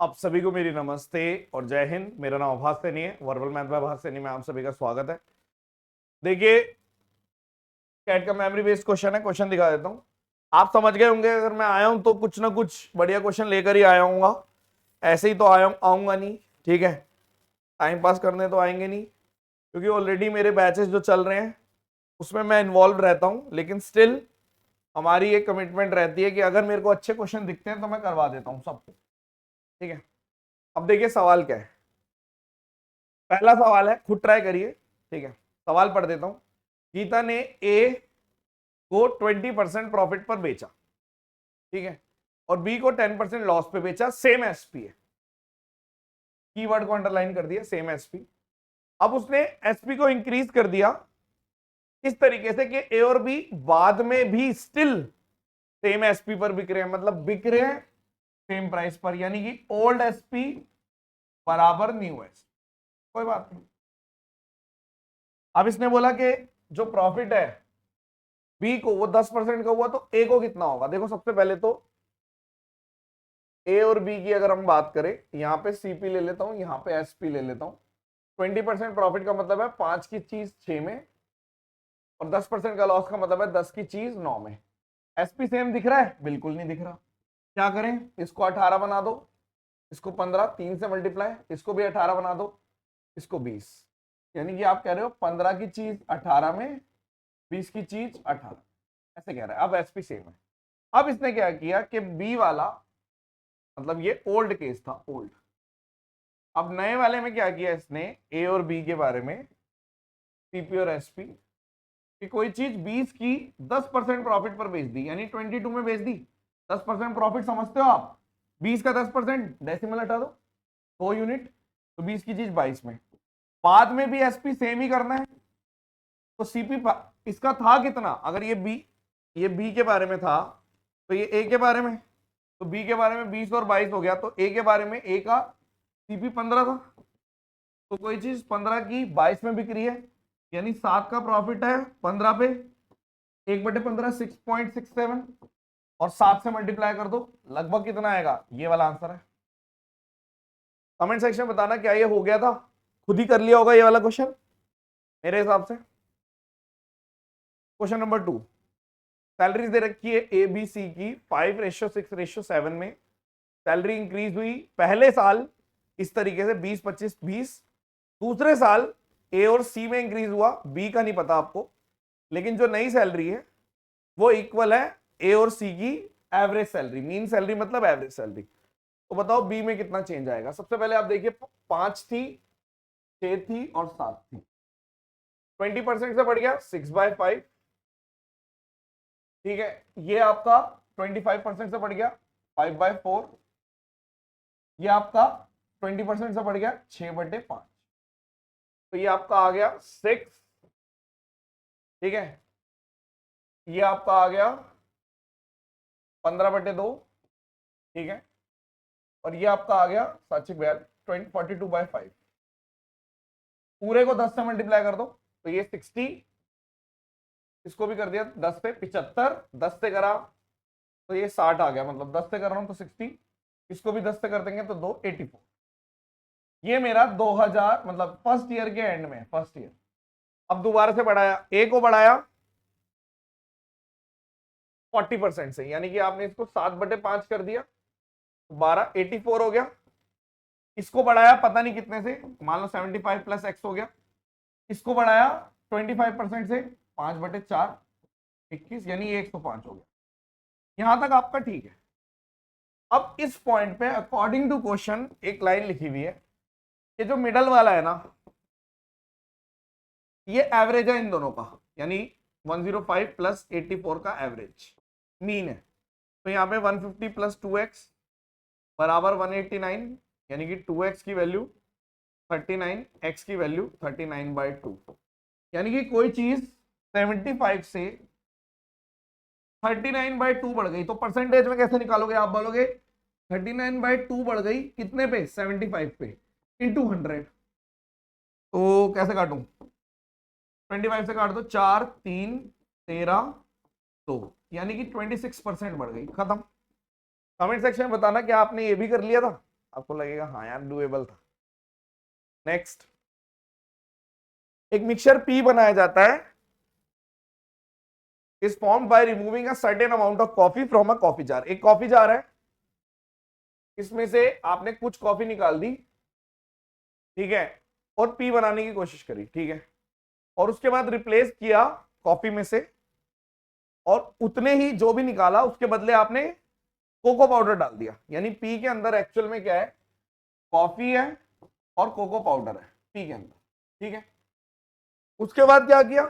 आप सभी को मेरी नमस्ते और जय हिंद। मेरा नाम आभास सैनी है, वर्बल मैथ बाय आभास सैनी में आप सभी का स्वागत है। देखिए, कैट का मेमोरी बेस्ड क्वेश्चन है, क्वेश्चन दिखा देता हूं। आप समझ गए होंगे, अगर मैं आया हूं तो कुछ ना कुछ बढ़िया क्वेश्चन लेकर ही आया हूँ, ऐसे ही तो आऊंगा नहीं, ठीक है। टाइम पास करने तो आएंगे नहीं, क्योंकि ऑलरेडी मेरे बैचेस जो चल रहे हैं उसमें मैं इन्वॉल्व रहता हूं, लेकिन स्टिल हमारी एक कमिटमेंट रहती है कि अगर मेरे को अच्छे क्वेश्चन दिखते हैं तो मैं करवा देता हूँ सबको, ठीक है। अब देखिए सवाल क्या है। पहला सवाल है, खुद ट्राई करिए, ठीक है। सवाल पढ़ देता हूं। गीता ने ए को 20% प्रॉफिट पर बेचा, ठीक है, और बी को 10% लॉस पे बेचा। सेम एसपी है, कीवर्ड को अंडरलाइन कर दिया, सेम एसपी। अब उसने एसपी को इंक्रीज कर दिया इस तरीके से कि ए और बी बाद में भी स्टिल सेम एसपी पर बिक रहे हैं, मतलब बिक रहे हैं सेम प्राइस पर, यानी कि ओल्ड एसपी बराबर न्यू एसपी। कोई बात नहीं। अब इसने बोला कि जो प्रॉफिट है बी को वो 10% का हुआ, तो ए को कितना होगा। देखो, सबसे पहले तो ए और बी की अगर हम बात करें, यहां पे सीपी ले लेता हूं, यहां पे एसपी ले लेता हूं। 20% प्रॉफिट का मतलब है 5 की चीज 6 में, और 10% का लॉस का मतलब है 10 की चीज 9 में। एसपी सेम दिख रहा है? बिल्कुल नहीं दिख रहा। क्या करें, इसको 18 बना दो, इसको 15, 3 से मल्टीप्लाई, इसको भी 18 बना दो, इसको 20। यानी कि आप कह रहे हो 15 की चीज 18 में, 20 की चीज 18, ऐसे कह रहा है। अब एसपी सेम है। अब इसने क्या किया कि बी वाला, मतलब ये ओल्ड केस था, ओल्ड। अब नए वाले में क्या किया इसने, ए और बी के बारे में, सीपी और एसपी, कि कोई चीज 20 की 10% प्रॉफिट पर बेच दी, यानी 22 में बेच दी। 10% प्रॉफिट समझते हो आप, 20 का 10%, डेसिमल हटा दो 2 यूनिट, तो 20 की चीज 22 में। बाद में भी एसपी सेम ही करना है, तो सीपी इसका था कितना, अगर ये बी के बारे में था तो ये ए के बारे में, तो बी के बारे में 20 और 22 हो गया, तो ए के बारे में ए का सीपी 15 था। तो कोई चीज 15 की 22 में बिक रही है, यानी 7 का प्रॉफिट है 15 पे, 1/15 6.67, और 7 से मल्टीप्लाई कर दो, लगभग कितना आएगा, ये वाला आंसर है। कमेंट सेक्शन में बताना क्या ये हो गया था, खुद ही कर लिया होगा ये वाला क्वेश्चन मेरे हिसाब से। क्वेश्चन नंबर 2, सैलरीज दे रखी है ए बी सी की 5:6:7 में। सैलरी इंक्रीज हुई पहले साल इस तरीके से 20-25-20, दूसरे साल ए और सी में इंक्रीज हुआ, बी का नहीं पता आपको, लेकिन जो नई सैलरी है वो इक्वल है ए और सी की एवरेज सैलरी। मीन सैलरी मतलब एवरेज सैलरी। तो बताओ बी में कितना चेंज आएगा। सबसे पहले आप देखिए, 5 थी, 6 थी और 7 थी, 20% से बढ़ गया 6/5, ठीक है। ये आपका 25% से बढ़ गया 5/4, ये आपका 20% से बढ़ गया 6/5, तो ये आपका आ गया 6, ठीक है। ये आपका आ गया 15/2, ठीक है, और ये आपका आ गया 42/5। पूरे को 10 से मल्टीप्लाई कर दो, तो ये 60, इसको भी कर दिया 10 से 75, 10 से करा तो ये 60 आ गया, मतलब 10 से कर रहा हूं तो 60, इसको भी 10 से कर देंगे तो 2 84। ये मेरा 2000 मतलब फर्स्ट ईयर के एंड में, फर्स्ट ईयर। अब दोबारा से बढ़ाया, ए को बढ़ाया 40% से, यानी कि आपने इसको 7/5 कर दिया, 12 84 हो गया। इसको बढ़ाया पता नहीं कितने से, मान लो 75 + x हो गया। इसको बढ़ाया 25% से, 5/4 21, यानी 105 हो गया। यहां तक आपका ठीक है। अब इस पॉइंट पे अकॉर्डिंग टू क्वेश्चन एक लाइन लिखी हुई है कि जो मिडल वाला है ना, ये एवरेज है इन दोनों का, यानी 105 + 84 का एवरेज मीन है। तो यहाँ पे 150 + 2x बराबर 189, यानी कि 2x की वैल्यू 39, x की वैल्यू 39/2, यानी कि कोई चीज 75 से 39/2 बढ़ गई, तो परसेंटेज में कैसे निकालोगे आप, बोलोगे 39/2 बढ़ गई कितने पे, 75 पे, इंटू 100। तो कैसे काटूं, 25 से काट दो, 4 3 13 2, यानी कि 26% बढ़ गई, खत्म। कमेंट सेक्शन में बताना क्या आपने ये भी कर लिया था। आपको लगेगा हाँ यार डुएबल था। नेक्स्ट, एक मिक्सचर पी बनाया जाता है, is formed by removing a certain amount of coffee from a coffee jar. एक कॉफी जार है, इसमें से आपने कुछ कॉफी निकाल दी, ठीक है, और पी बनाने की कोशिश करी, ठीक है, और उसके बाद रिप्लेस किया कॉफी में से, और उतने ही जो भी निकाला उसके बदले आपने कोको पाउडर डाल दिया। यानी पी के अंदर एक्चुअल में क्या है, कॉफी है और कोको पाउडर है पी के अंदर, ठीक है। उसके बाद क्या किया,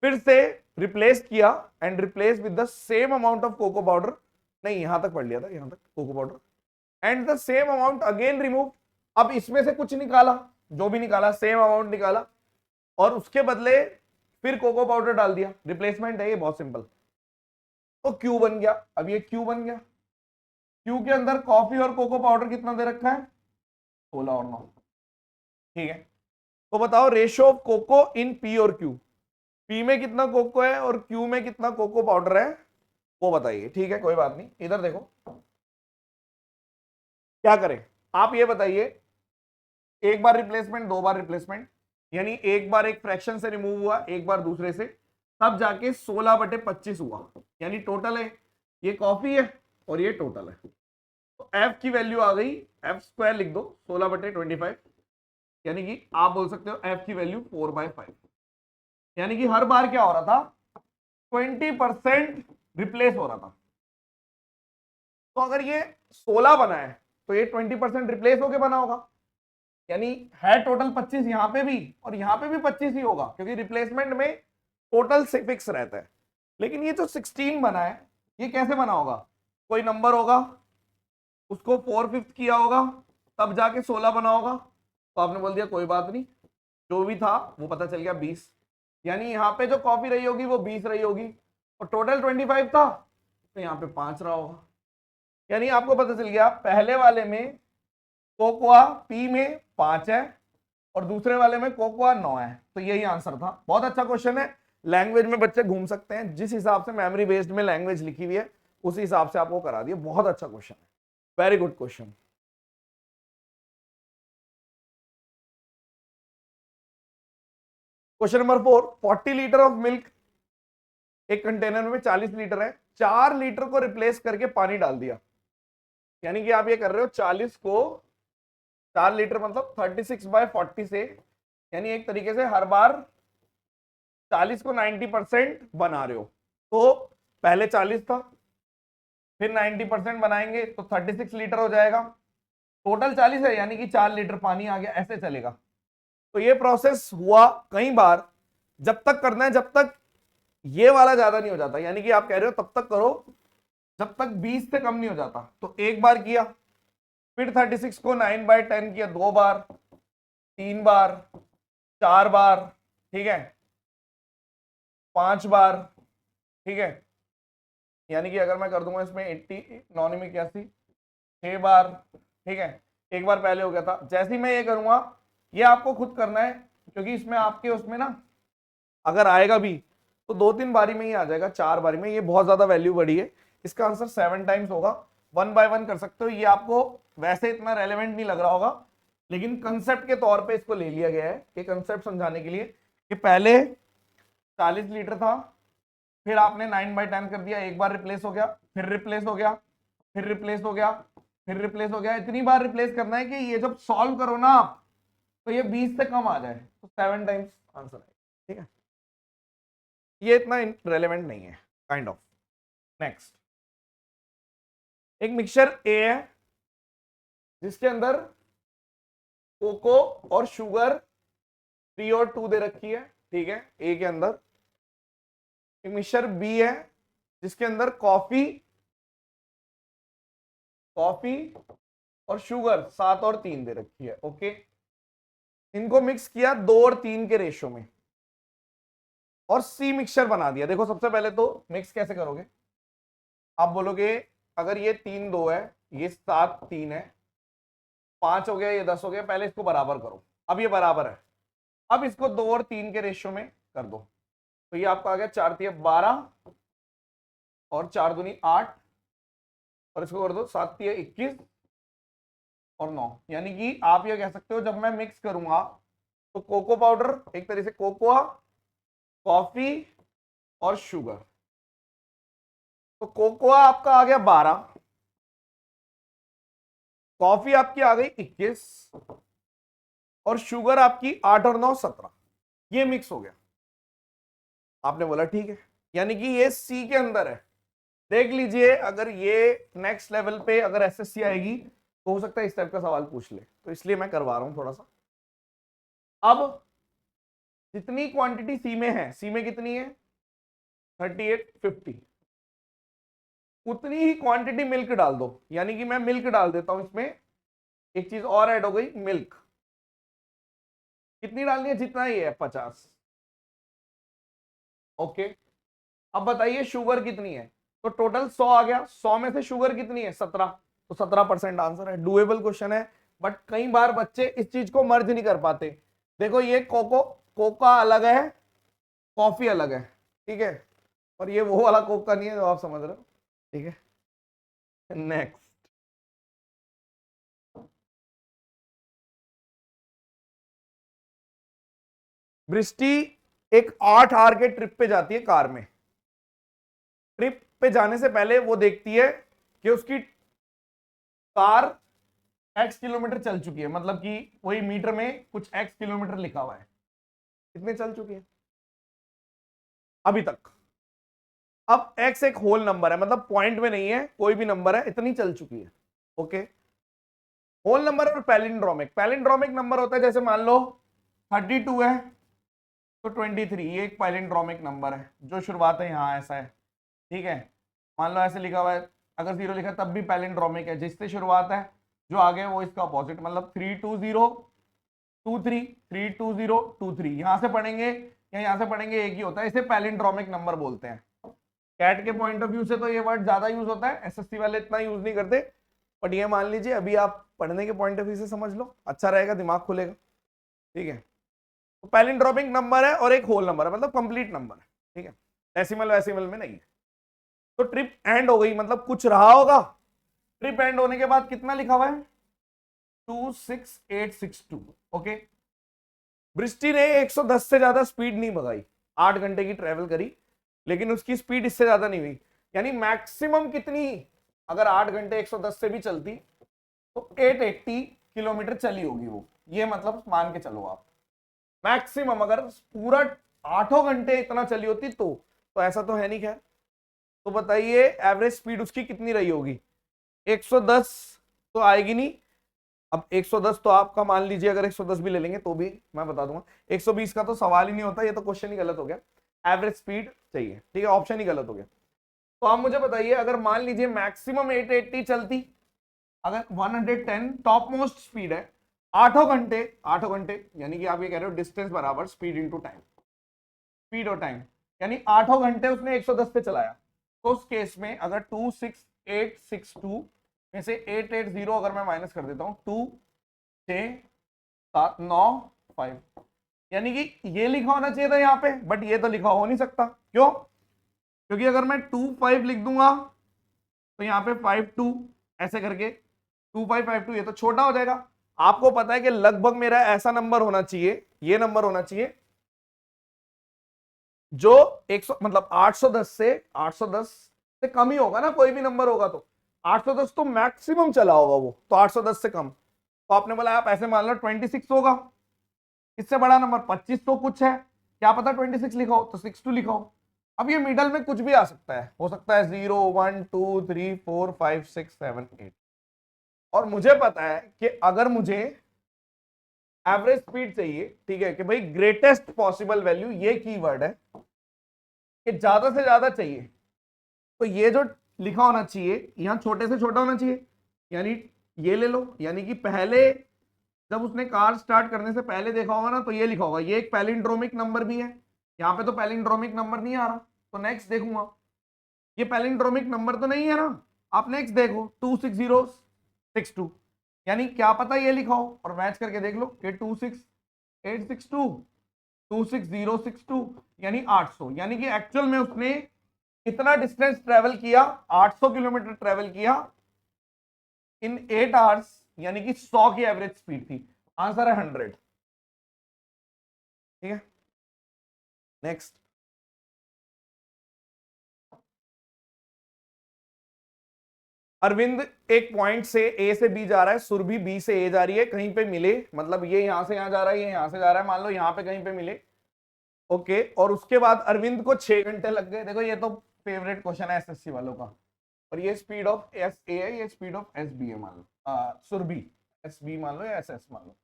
फिर से रिप्लेस किया and replace with the same amount of cocoa powder, नहीं यहां तक पढ़ लिया था, यहां तक cocoa powder, and the same amount again remove. अब इसमें से कुछ निकाला, जो भी निकाला सेम अमाउंट निकाला, और उसके बदले फिर कोको पाउडर डाल दिया, रिप्लेसमेंट है ये, बहुत सिंपल। तो क्यू बन गया। अब ये क्यू बन गया, क्यू के अंदर कॉफी और कोको पाउडर कितना दे रखा है, 16 और 9, ठीक है। तो बताओ ratio of cocoa in P और क्यू, पी में कितना कोको है और क्यू में कितना कोको पाउडर है, वो बताइए, ठीक है। कोई बात नहीं, इधर देखो क्या करें, आप ये बताइए, एक बार रिप्लेसमेंट, दो बार रिप्लेसमेंट, यानी एक बार एक फ्रैक्शन से रिमूव हुआ, एक बार दूसरे से, तब जाके 16/25 हुआ, यानी टोटल है, ये कॉफी है और ये टोटल है। तो एफ की वैल्यू आ गई, एफ स्क्वायर लिख दो 16/25, यानी कि आप बोल सकते हो एफ की वैल्यू 4/5, यानी कि हर बार क्या हो रहा था, 20% रिप्लेस हो रहा था। तो अगर ये 16 बना है तो ये 20% रिप्लेस होके बना होगा, यानी है टोटल 25 यहां पे भी, और यहां पे भी 25 ही होगा, क्योंकि रिप्लेसमेंट में टोटल से फिक्स रहता है। लेकिन ये जो 16 बना है, ये कैसे बना होगा, कोई नंबर होगा उसको 4/5 किया होगा, तब जाके 16 बना होगा। तो आपने बोल दिया कोई बात नहीं, जो भी था वो पता चल गया 20, यानी यहाँ पे जो कॉपी रही होगी वो 20 रही होगी, और टोटल 25 था, तो यहाँ पे 5 रहा होगा। यानी आपको पता चल गया पहले वाले में कोकोआ पी में 5 है और दूसरे वाले में कोकोआ 9 है, तो यही आंसर था। बहुत अच्छा क्वेश्चन है, लैंग्वेज में बच्चे घूम सकते हैं, जिस हिसाब से मेमोरी बेस्ड में लैंग्वेज लिखी हुई है उसी हिसाब से आपको करा दिया। बहुत अच्छा क्वेश्चन है, very good question. Question number 4, 40 litre of milk, एक कंटेनर में 40 लीटर है, 4 लीटर को रिप्लेस करके पानी डाल दिया। यानी कि आप ये कर रहे हो 40 को 4 लीटर मतलब 36/40 से, यानी एक तरीके से हर बार 40 को 90% बना रहे हो। तो पहले 40 था, फिर 90% बनाएंगे तो 36 लीटर हो जाएगा, टोटल 40 है, यानी कि 4 लीटर पानी आ गया, ऐसे चलेगा। तो ये प्रोसेस हुआ कई बार, जब तक करना है जब तक ये वाला ज्यादा नहीं हो जाता, यानी कि आप कह रहे हो तब तक करो जब तक 20 से कम नहीं हो जाता। तो एक बार किया, फिर 36 को 9/10 किया, 2 बार, 3 बार, 4 बार, ठीक है, 5 बार, ठीक है, यानी कि अगर मैं कर दूंगा इसमें 80 9 में 81, 6 बार, ठीक है, एक बार पहले हो गया था। जैसे ही मैं ये करूंगा, ये आपको खुद करना है, क्योंकि इसमें आपके उसमें ना अगर आएगा भी तो 2-3 बारी में ही आ जाएगा, 4 बारी में, ये बहुत ज्यादा वैल्यू बढ़ी है। इसका आंसर 7 टाइम्स होगा, 1 बाय 1 कर सकते हो। ये आपको वैसे इतना रेलेवेंट नहीं लग रहा होगा, लेकिन कंसेप्ट के तौर पे इसको ले लिया गया है, ये कंसेप्ट समझाने के लिए कि पहले 40 लीटर था, फिर आपने 9/10 कर दिया, एक बार रिप्लेस हो गया, फिर रिप्लेस हो गया, फिर रिप्लेस हो गया, फिर रिप्लेस हो गया। इतनी बार रिप्लेस करना है कि ये जब सॉल्व करो ना आप तो ये 20 से कम आ जाए, तो 7 टाइम्स आंसर है, ठीक है। ये इतना रेलेवेंट नहीं है, काइंड ऑफ। नेक्स्ट, एक मिक्सचर ए है जिसके अंदर कोको और शुगर 3 और 2 दे रखी है, ठीक है, ए के अंदर। एक मिक्सचर बी है जिसके अंदर कॉफी और शुगर 7 और 3 दे रखी है, ओके। इनको मिक्स किया 2 और 3 के रेशियो में और सी मिक्सचर बना दिया। देखो सबसे पहले तो मिक्स कैसे करोगे, आप बोलोगे अगर ये 3 2 है, ये 7 3 है, 5 हो गया, ये 10 हो गया, पहले इसको बराबर करो। अब ये बराबर है, अब इसको 2 और 3 के रेशियो में कर दो, तो ये आपका आ गया 4 3 12 और 4 दूनी 8, और इसको कर दो 7 3 21 और 9, यानी कि आप ये कह सकते हो जब मैं मिक्स करूंगा तो कोको पाउडर एक तरह से कोकोआ, कॉफी और शुगर, तो कोकोआ आपका आ गया 12, कॉफी आपकी आ गई 21 और शुगर आपकी 8 और 9 17, ये मिक्स हो गया। आपने बोला ठीक है, यानी कि ये सी के अंदर है। देख लीजिए अगर ये नेक्स्ट लेवल पे अगर एसएससी आएगी तो हो सकता है इस टाइप का सवाल पूछ ले, तो इसलिए मैं करवा रहा हूं थोड़ा सा। अब जितनी क्वांटिटी सी में है, सी में कितनी है 38 50, उतनी ही क्वांटिटी मिल्क डाल दो, यानी कि मैं मिल्क डाल देता हूं इसमें। एक चीज और ऐड हो गई, मिल्क कितनी डालनी है, जितना ही है 50। ओके, अब बताइए शुगर कितनी है, तो टोटल 100 आ गया, 100 में से शुगर कितनी है 17, तो 17% आंसर है। डुएबल क्वेश्चन है, बट कई बार बच्चे इस चीज को मर्ज नहीं कर पाते। देखो ये कोका अलग है, कॉफी अलग है, ठीक है, और ये वो वाला कोका नहीं है जो आप समझ रहे हो, ठीक है। नेक्स्ट, बृष्टि एक 8 आवर के ट्रिप पे जाती है कार में। ट्रिप पे जाने से पहले वो देखती है कि उसकी कार x किलोमीटर चल चुकी है, मतलब कि वही मीटर में कुछ x किलोमीटर लिखा हुआ है, कितने चल चुकी है अभी तक। अब x एक होल नंबर है, मतलब पॉइंट में नहीं है, कोई भी नंबर है, इतनी चल चुकी है। ओके, होल नंबर और पैलिंड्रोमिक, पैलिंड्रोमिक नंबर होता है जैसे मान लो 32 है तो 23, ये एक पैलिंड्रोमिक नंबर है जो शुरुआत है यहाँ ऐसा है, ठीक है। मान लो ऐसे लिखा हुआ है, अगर 0 लिखा तब भी पैलिंड्रोमिक है, जिससे शुरुआत है जो आगे वो इसका अपोजिट, मतलब 32023 32023, यहां से पढ़ेंगे या यहां से पढ़ेंगे एक ही होता है, इसे पैलिंड्रोमिक नंबर बोलते हैं। कैट के पॉइंट ऑफ व्यू से तो ये वर्ड ज्यादा यूज होता है, एसएससी वाले इतना यूज नहीं करते, बट ये मान लीजिए अभी आप पढ़ने के पॉइंट ऑफ व्यू से समझ लो, अच्छा रहेगा, दिमाग खुलेगा, ठीक है। तो पैलिंड्रोमिक नंबर है और एक होल नंबर है, मतलब कंप्लीट नंबर है, ठीक है, डेसिमल वैसिमल में नहीं है। तो ट्रिप एंड हो गई, मतलब कुछ रहा होगा, ट्रिप एंड होने के बाद कितना लिखा हुआ है 26862। ओके, बृष्टि ने 110 से ज्यादा स्पीड नहीं भगाई, 8 घंटे की ट्रेवल करी, लेकिन उसकी स्पीड इससे ज्यादा नहीं हुई, यानी मैक्सिमम कितनी, अगर 8 घंटे 110 से भी चलती तो 880 किलोमीटर चली होगी वो, ये मतलब मान के चलो आप मैक्सिमम, अगर पूरा 8 घंटे इतना चली होती तो ऐसा तो है नहीं खैर। तो बताइए एवरेज स्पीड उसकी कितनी रही होगी, 110 तो आएगी नहीं। अब 110 तो आपका मान लीजिए अगर 110 भी ले लेंगे तो भी मैं बता दूंगा, 120 का तो सवाल ही नहीं होता, ये तो क्वेश्चन ही गलत हो गया, एवरेज स्पीड चाहिए, ठीक है, ऑप्शन ही गलत हो गया। तो आप मुझे बताइए अगर मान लीजिए मैक्सिमम 880 चलती, अगर 110 टॉप मोस्ट स्पीड है, 8 घंटे यानी कि आप ये कह रहे हो डिस्टेंस बराबर स्पीड इनटू टाइम, स्पीड और टाइम, यानी 8 घंटे उसने 110 पे चलाया, तो उस केस में अगर 26862 में से 880 अगर मैं माइनस कर देता हूं 2 6 7 9 5, यानी कि ये लिखा होना चाहिए था यहाँ पे, बट ये तो लिखा हो नहीं सकता, क्यों, क्योंकि अगर मैं 25 लिख दूंगा तो यहाँ पे 52 ऐसे करके 2552, ये तो छोटा हो जाएगा। आपको पता है कि लगभग मेरा ऐसा नंबर होना चाहिए, ये नंबर होना चाहिए जो 100 मतलब 810 से कम ही होगा ना, कोई भी नंबर होगा तो 810 तो मैक्सिमम चला होगा वो, तो 810 से कम। तो आपने बोला आप ऐसे मान लो 26 होगा, इससे बड़ा नंबर 25 तो कुछ है, क्या पता 26 लिखा हो तो 62 लिखा हो। अब ये मिडल में कुछ भी आ सकता है, हो सकता है 0 1 2 3 4 5 6 7 8, और मुझे पता है कि अगर मुझे एवरेज स्पीड चाहिए, ठीक है, कि भाई ग्रेटेस्ट पॉसिबल वैल्यू, ये कीवर्ड है कि ज्यादा से ज्यादा चाहिए, तो ये जो लिखा होना चाहिए यहां छोटे से छोटा होना चाहिए, यानी ये ले लो, यानी कि पहले जब उसने कार स्टार्ट करने से पहले देखा होगा ना तो ये लिखा होगा, ये एक पैलिंड्रोमिक नंबर भी है, यहाँ पे तो पैलिंड्रोमिक नंबर नहीं आ रहा, तो नेक्स्ट देखूंगा, ये पैलिंड्रोमिक नंबर तो नहीं है ना, आप नेक्स्ट देखो 26062, यानी क्या पता ये लिखा हो, और मैच करके देख लो कि 26862 26062 यानी 800, यानी कि एक्चुअल में उसने इतना डिस्टेंस ट्रेवल किया, 800 किलोमीटर ट्रेवल किया इन 8 आवर्स यानी कि 100 की एवरेज स्पीड थी। आंसर है 100। ठीक है, नेक्स्ट। अरविंद एक पॉइंट से ए से बी जा रहा है, सुरभि बी से ए जा रही है, कहीं पे मिले, मतलब ये यहां से यहां जा रहा है, ये यहां से जा रहा है, मान लो यहां पे कहीं पे मिले। ओके, और उसके बाद अरविंद को 6 घंटे लग गए। देखो ये तो फेवरेट क्वेश्चन है एसएससी वालों का। और ये स्पीड ऑफ एस ए है, ये स्पीड ऑफ एस बी है, मान लो सुरभि एस बी मान लो या एस एस मान लो,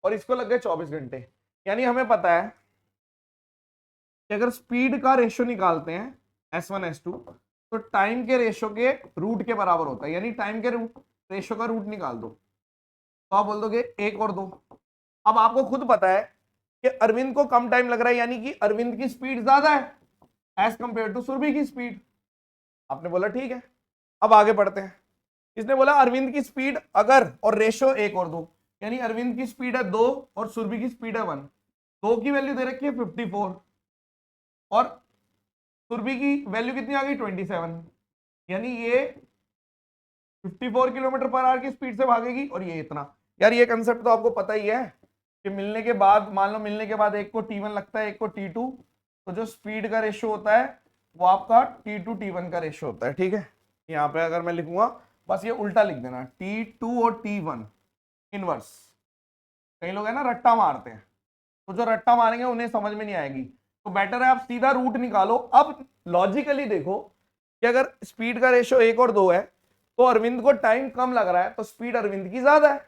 और इसको लग गए 24 घंटे। यानी हमें पता है कि अगर स्पीड का रेशियो निकालते हैं S1 S2, तो टाइम के रेशियो के रूट के बराबर होता है। यानी टाइम के रेशियो का रूट निकाल दो तो आप बोल दोगे 1 और 2। अब आपको खुद पता है कि अरविंद को कम टाइम लग रहा है, यानी कि अरविंद की स्पीड ज्यादा है एज कंपेयर टू सुरभि की स्पीड। आपने बोला ठीक है, अब आगे बढ़ते हैं। इसने बोला अरविंद की स्पीड अगर, और रेशियो 1 और 2, यानी अरविंद की स्पीड है 2 और सुरभि की स्पीड है 1। 2 की वैल्यू दे रखी है 54 और सुरभि की वैल्यू कितनी आ गई 27। यानी ये 54 किलोमीटर पर आवर की स्पीड से भागेगी और ये इतना। यार ये कंसेप्ट तो आपको पता ही है कि मिलने के बाद, मान लो मिलने के बाद एक को T1 लगता है, एक को T2, तो जो स्पीड का रेशियो होता है वो आपका T2 T1 का रेशियो होता है। ठीक है, यहाँ पे अगर मैं लिखूंगा बस ये उल्टा लिख देना, T2 और T1 इनवर्स। कई लोग है ना रट्टा मारते हैं, तो जो रट्टा मारेंगे उन्हें समझ में नहीं आएगी, तो बेटर है आप सीधा रूट निकालो। अब लॉजिकली देखो कि अगर स्पीड का रेशियो 1 और 2 है तो अरविंद को टाइम कम लग रहा है, तो स्पीड अरविंद की ज्यादा है।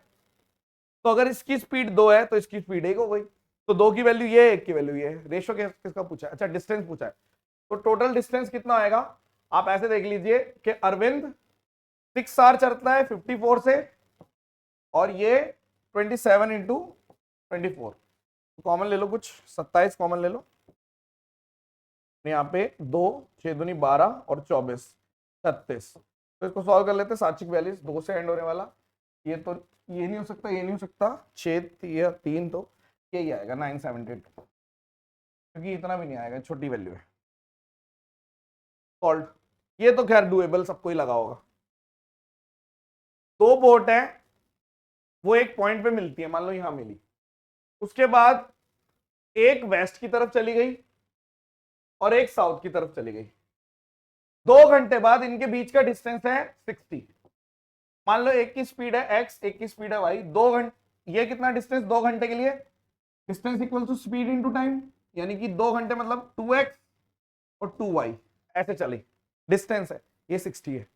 तो अगर इसकी स्पीड 2 है तो इसकी स्पीड 1 हो गई। तो 2 की वैल्यू ये है, 1 की वैल्यू ये है। रेशियो किसका पूछा है? अच्छा, डिस्टेंस पूछा है। तो टोटल डिस्टेंस कितना आएगा? आप ऐसे देख लीजिए कि अरविंद 6 आवर चलता है 54 से, और ये 27 इंटू 24, कॉमन ले लो, कुछ 27 कॉमन ले लो। यहाँ पे 2 6 दूनी 12 और 24 36। तो इसको सॉल्व कर लेते हैं। 7 2 से एंड होने वाला, ये तो ये नहीं हो सकता, ये नहीं हो सकता, 6 3, तो यही आएगा 978, क्योंकि इतना भी नहीं आएगा, छोटी वैल्यू है। सॉल्व, ये तो खैर डुएबल, सबको ही लगा होगा। 2 बोट है, वो एक पॉइंट पे मिलती है, मान लो यहां मिली, उसके बाद एक वेस्ट की तरफ चली गई और एक साउथ की तरफ चली गई। 2 घंटे बाद इनके बीच का डिस्टेंस है 60। मान लो एक की स्पीड है x, एक की स्पीड है y। 2 घंटे, ये कितना डिस्टेंस 2 घंटे के लिए? Distance equal to speed into time, यानी कि 2 घंटे मतलब 2x और 2y ऐसे चले, डिस्टेंस है ये 60 है।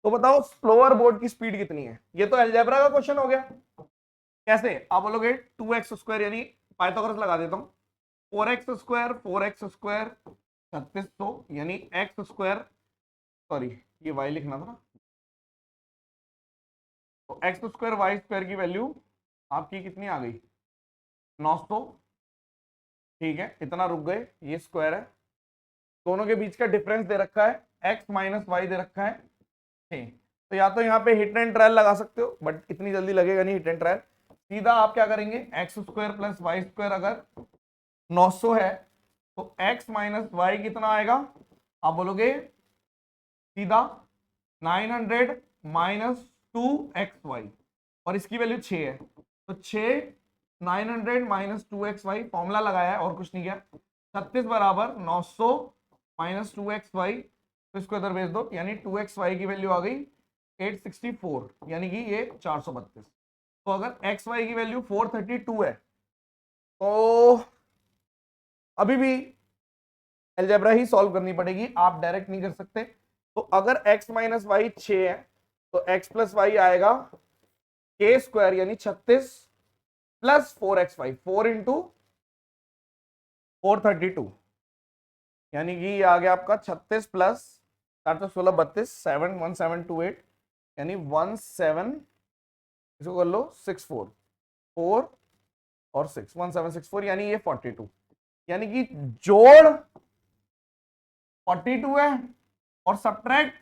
तो बताओ स्लोअर बोर्ड की स्पीड कितनी है? ये तो अलजेब्रा का क्वेश्चन हो गया। कैसे? आप बोलोगे 2x स्क्वायर, यानी पाइथागोरस लगा देता हूं, 4x स्क्वायर 4x स्क्वायर 3600, यानी x स्क्वायर, सॉरी ये y लिखना था ना, तो x स्क्वायर y स्क्वायर की वैल्यू आपकी कितनी आ गई? 900। ठीक है, इतना रुक गए, ये स्क्वायर है, दोनों के बीच का डिफरेंस दे रखा है x माइनस वाई दे रखा है 6। तो या तो यहाँ पे हिट एंड ट्रायल लगा सकते हो, बट इतनी जल्दी लगेगा नहीं हिट एंड ट्रायल। सीधा आप क्या करेंगे, X square plus Y square अगर 900 है तो x माइनस वाई कितना आएगा? आप बोलोगे सीधा 900 माइनस 2xy, और इसकी वैल्यू 6 है, तो 6 900 माइनस 2xy, फॉर्मूला लगाया है और कुछ नहीं किया। 36 बराबर 900 माइनस 2xy, तो इसको इधर भेज दो, यानी 2xy की वैल्यू आ गई 864, यानी कि ये 432। तो अगर xy की वैल्यू 432 है तो अभी भी अलजेब्रा ही सॉल्व करनी पड़ेगी, आप डायरेक्ट नहीं कर सकते। तो अगर x माइनस वाई 6 है तो x प्लस वाई आएगा k स्क्वायर, यानी 36 प्लस 4xy, 4 इंटू 432, यानी कि ये आ गया आपका 36 प्लस 416 32 7 1728, यानी 17, इसको कर लो 64 4 और 6 1764, यानी ये 42, यानी कि जोड़ 42 है और सब्ट्रैक्ट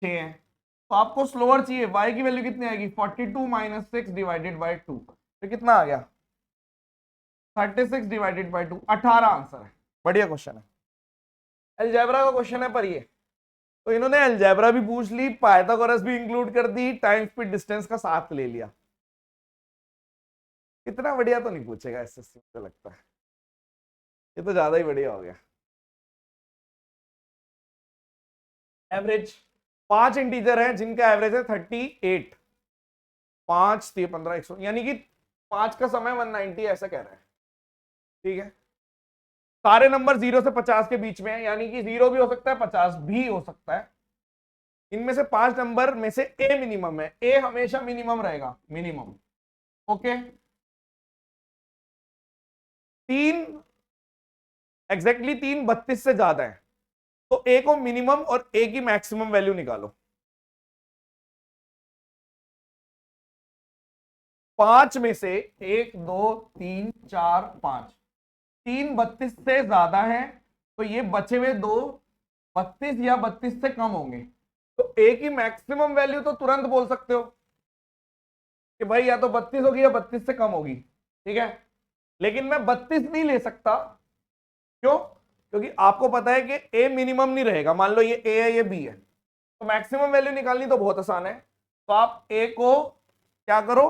6 है। तो आपको स्लोअर चाहिए, y की वैल्यू कितनी आएगी? 42 माइनस 6 डिवाइडेड बाय 2, तो कितना आ गया? 36 डिवाइडेड बाय 2, 18 आंसर है। बढ़िया क्वेश्चन है, अलजेब्रा का क्वेश्चन है पर ये, तो इन्होंने अलजेब्रा भी पूछ ली, पाइथागोरस भी इंक्लूड कर दी, टाइम स्पीड डिस्टेंस का साथ ले लिया। इतना बढ़िया तो नहीं पूछेगा एसएससी, मुझे लगता है ये तो ज्यादा ही बढ़िया हो गया। एवरेज 5 इंटीजर है जिनका एवरेज है 38, 5 3 15 100, यानी कि 5 का समय 190 ऐसा कह रहे हैं। ठीक है, सारे नंबर 0 से 50 के बीच में है, यानी कि 0 भी हो सकता है 50 भी हो सकता है। इनमें से 5 नंबर में से ए मिनिमम है, ए हमेशा मिनिमम रहेगा, मिनिमम। ओके, 3 एग्जैक्टली 3 32 से ज्यादा है, तो ए को मिनिमम और ए की मैक्सिमम वैल्यू निकालो। 5 में से 1 2 3 4 5, 3 32 से ज्यादा है, तो ये बचे हुए 2 32 या 32 से कम होंगे। तो ए की मैक्सिमम वैल्यू तो तुरंत बोल सकते हो कि भाई या तो 32 होगी या 32 से कम होगी। ठीक है, लेकिन मैं 32 नहीं ले सकता, क्यों? क्योंकि आपको पता है कि ए मिनिमम नहीं रहेगा। मान लो ये ए है, ये बी है, तो मैक्सिमम वैल्यू निकालनी तो बहुत आसान है। तो आप ए को क्या करो,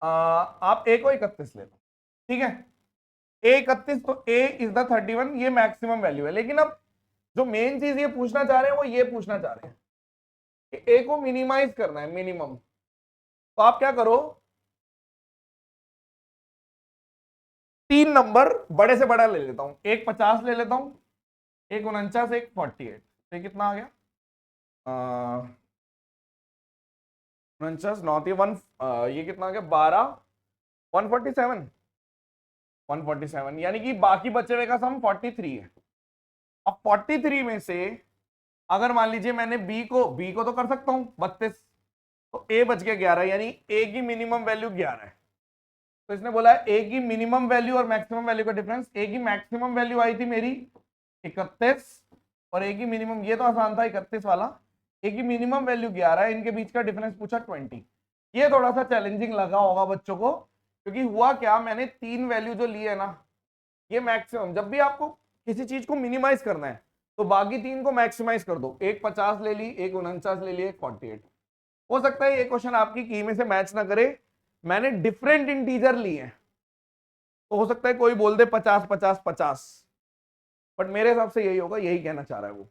आप ए को 31 ले लो। ठीक है, ए 31, तो ए इज द 31, ये मैक्सिमम वैल्यू है। लेकिन अब जो मेन चीज ये पूछना चाह रहे हैं वो ये पूछना चाह रहे हैं कि ए को मिनिमाइज करना है, मिनिमम। तो आप क्या करो, 3 नंबर बड़े से बड़ा ले लेता हूं, एक 50 ले लेता हूं, एक 49, एक 48। तो कितना आ गया, 49 9 1, ये कितना आ गया 12, 147, 147, यानी कि बाकी बचे हुए का सम 43 है। अब 43 में से अगर मान लीजिए मैंने बी को तो कर सकता हूं 32, तो ए बच गया 11, यानी ए की मिनिमम वैल्यू 11 है। तो इसने बोला है ए की मिनिमम वैल्यू और मैक्सिमम वैल्यू का डिफरेंस। ए की मैक्सिमम वैल्यू आई थी मेरी 31 और ए की मिनिमम, ये तो आसान था 31 वाला, ए की मिनिमम वैल्यू 11, इनके बीच का डिफरेंस पूछा 20। ये थोड़ा सा चैलेंजिंग लगा होगा बच्चों को, क्योंकि हुआ क्या, मैंने 3 वैल्यू जो ली है ना, ये मैक्सिमम, जब भी आपको किसी चीज को मिनिमाइज करना है तो बाकी 3 को मैक्सिमाइज कर दो। एक 50 ले ली, एक 49 ले ली, एक 48। हो सकता है ये क्वेश्चन आपकी की में से मैच ना करे, मैंने डिफरेंट इंटीजर लिए हैं, तो हो सकता है कोई बोल दे 50 50 50, बट मेरे हिसाब से यही होगा, यही कहना चाह रहा है वो।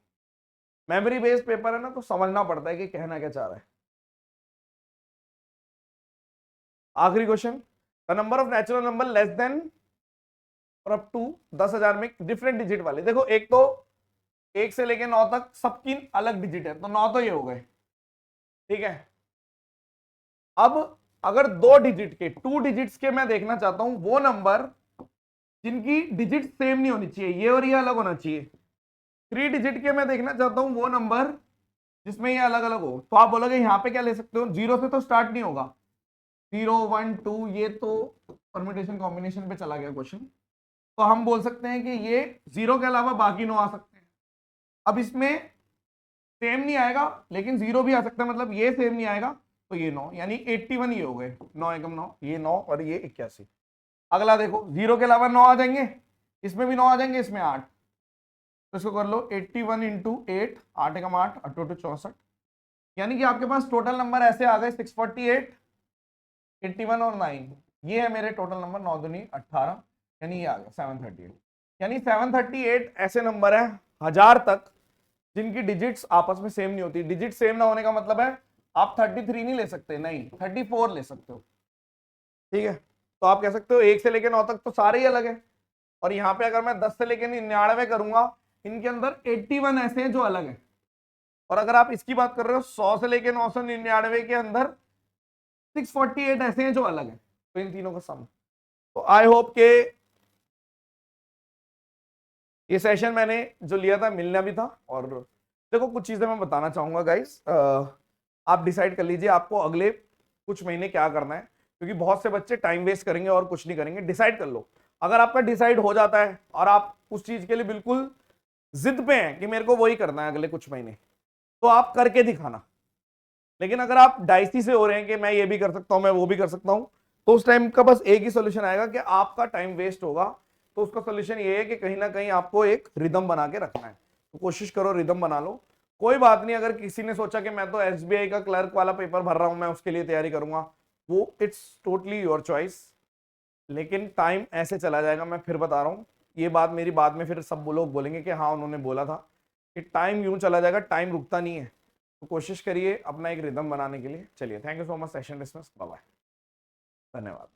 मेमोरी बेस्ड पेपर है ना, तो समझना पड़ता है कि कहना क्या चाह रहा है। आखिरी question, the number of natural number less than और अप टू 10,000 में डिफरेंट डिजिट वाले। देखो, एक तो 1 से लेके 9 तक सबकी अलग डिजिट है, तो 9 तो ये हो गए। ठीक है, अब अगर 2 डिजिट के, 2 डिजिट्स के मैं देखना चाहता हूं वो नंबर जिनकी डिजिट सेम नहीं होनी चाहिए, ये और ये अलग होना चाहिए। 3 डिजिट के मैं देखना चाहता हूं वो नंबर जिसमें ये अलग अलग हो। तो आप बोलोगे यहां पे क्या ले सकते हो, 0 से तो स्टार्ट नहीं होगा, 0 1 2, ये तो परम्यूटेशन कॉम्बिनेशन पे चला गया क्वेश्चन। तो हम बोल सकते हैं कि ये 0 के अलावा बाकी 9 आ सकते हैं। अब इसमें सेम नहीं आएगा, लेकिन 0 भी आ सकता है, मतलब ये सेम नहीं आएगा, तो ये 9, यानी 81 ये हो गए, 9 एकम 9, ये 9 और ये 81। अगला देखो, 0 के अलावा 9 आ जाएंगे, इसमें भी 9 आ जाएंगे, इसमें 8, तो इसको कर लो 81 इंटू 8, 8 एकम 8, 8 2 64, यानी कि आपके पास टोटल नंबर ऐसे आ गए 648, 81 और 9, ये है मेरे टोटल नंबर, 9 दूनी 18, यानी ये आ गया 738। यानी 738 ऐसे नंबर है 1000 तक जिनकी डिजिट्स आपस में सेम नहीं होती। डिजिट सेम ना होने का मतलब है आप 33 नहीं ले सकते, नहीं 34 ले सकते हो। ठीक है, तो आप कह सकते हो 1 से लेकर 9 तक तो सारे ही अलग है, और यहाँ पे अगर मैं 10 से लेकर 99 करूंगा, इनके अंदर 81 ऐसे हैं जो अलग हैं। और अगर आप इसकी बात कर रहे हो 100 से लेकर 999 के अंदर 648 ऐसे हैं जो अलग हैं, तो इन तीनों का सम। तो आई होप के ये सेशन मैंने जो लिया था मिलना भी था। और देखो, कुछ चीजें मैं बताना चाहूंगा गाइस, आप डिसाइड कर लीजिए आपको अगले कुछ महीने क्या करना है, क्योंकि बहुत से बच्चे टाइम वेस्ट करेंगे और कुछ नहीं करेंगे। डिसाइड कर लो, अगर आपका डिसाइड हो जाता है और आप उस चीज के लिए बिल्कुल जिद पे हैं कि मेरे को वही करना है अगले कुछ महीने, तो आप करके दिखाना। लेकिन अगर आप डाइसी से हो रहे हैं कि मैं ये भी कर सकता हूं, मैं वो भी कर सकता हूं, तो उस टाइम का बस एक ही सोल्यूशन आएगा कि आपका टाइम वेस्ट होगा। तो उसका सोल्यूशन ये है कि कहीं ना कहीं आपको एक रिदम बना के रखना है। तो कोशिश करो रिदम बना लो। कोई बात नहीं, अगर किसी ने सोचा कि मैं तो एसबीआई का क्लर्क वाला पेपर भर रहा हूं, मैं उसके लिए तैयारी करूंगा, वो इट्स टोटली योर चॉइस। लेकिन टाइम ऐसे चला जाएगा, मैं फिर बता रहा हूँ, ये बात मेरी बाद में फिर सब लोग बोलेंगे कि हाँ उन्होंने बोला था, कि टाइम यूं चला जाएगा, टाइम रुकता नहीं है। तो कोशिश करिए अपना एक रिदम बनाने के लिए। चलिए, thank you so much, session dismiss, bye bye, धन्यवाद।